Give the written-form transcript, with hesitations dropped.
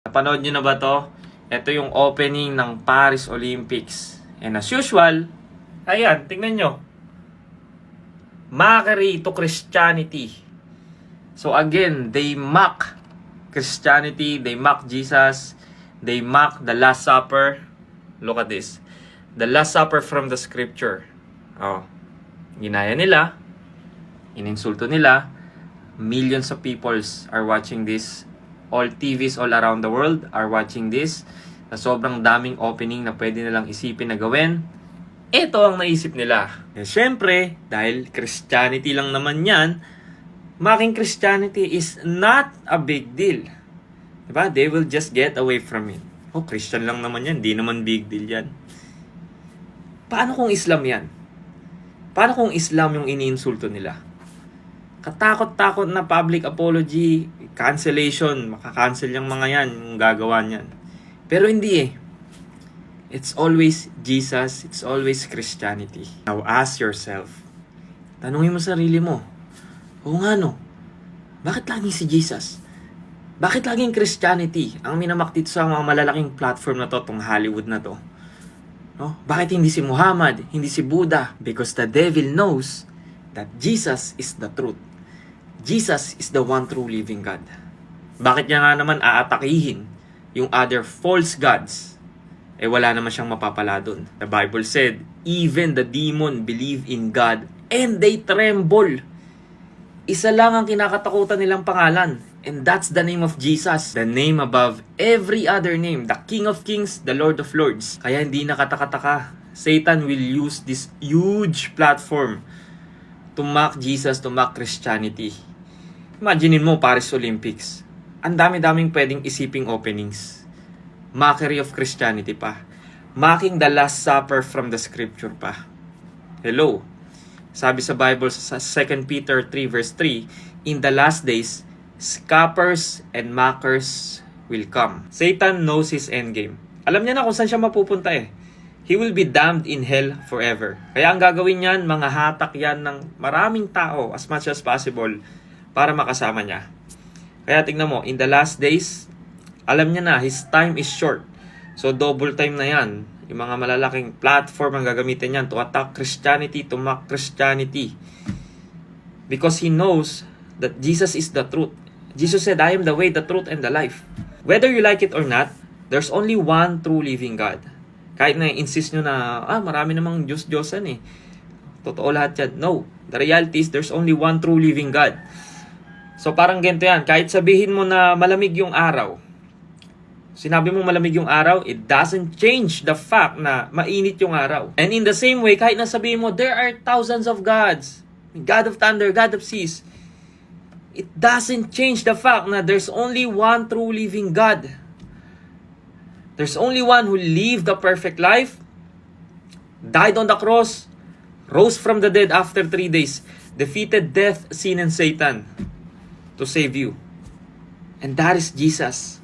Napanood nyo na ba to? Ito yung opening ng Paris Olympics. And as usual, ayan, tingnan nyo. Mockery to Christianity. So again, they mock Christianity, they mock Jesus, they mock the Last Supper. Look at this. The Last Supper from the Scripture. Oh, ginaya nila, ininsulto nila. Millions of peoples are watching this. All TVs all around the world are watching this. Na sobrang daming opening na pwede nilang isipin na gawin. Ito ang naisip nila. Eh, syempre, dahil Christianity lang naman yan, mocking Christianity is not a big deal. Diba? They will just get away from it. Oh, Christian lang naman yan. Di naman big deal yan. Paano kung Islam yan? Paano kung Islam yung iniinsulto nila? Katakot-takot na public apology, cancellation, makakancel yung mga yan, yung gagawa niyan. Pero hindi eh. It's always Jesus, it's always Christianity. Now ask yourself, tanungin mo sarili mo, oo nga no, bakit laging si Jesus? Bakit laging Christianity ang minamak dito sa mga malalaking platform na to, tong Hollywood na to? No? Bakit hindi si Muhammad, hindi si Buddha? Because the devil knows that Jesus is the truth. Jesus is the one true living God. Bakit niya nga naman aatakihin yung other false gods? Eh wala naman siyang mapapala dun. The Bible said, even the demon believe in God and they tremble. Isa lang ang kinakatakutan nilang pangalan, and that's the name of Jesus. The name above every other name. The King of Kings, the Lord of Lords. Kaya hindi nakataka-taka. Satan will use this huge platform to mock Jesus, to mock Christianity. Imaginin mo, Paris Olympics. Ang dami-daming pwedeng isiping openings. Mockery of Christianity pa. Mocking the Last Supper from the Scripture pa. Hello. Sabi sa Bible sa 2 Peter 3 verse 3, in the last days, scoffers and mockers will come. Satan knows his endgame. Alam niya na kung saan siya mapupunta eh. He will be damned in hell forever. Kaya ang gagawin niyan, mga hatak yan ng maraming tao as much as possible para makasama niya. Kaya tingnan mo, in the last days, alam niya na, his time is short. So double time na yan. Yung mga malalaking platform ang gagamitin yan to attack Christianity, to mock Christianity. Because he knows that Jesus is the truth. Jesus said, I am the way, the truth, and the life. Whether you like it or not, there's only one true living God. Kahit na-insist nyo na, marami namang Diyos-Diyosan eh. Totoo lahat yan. No. The reality is, there's only one true living God. So parang ganito yan. Kahit sabihin mo na malamig yung araw, sinabi mo malamig yung araw, it doesn't change the fact na mainit yung araw. And in the same way, kahit na sabihin mo, there are thousands of gods. God of thunder, God of seas. It doesn't change the fact na there's only one true living God. There's only one who lived the perfect life, died on the cross, rose from the dead after 3 days, defeated death, sin, and Satan to save you. And that is Jesus.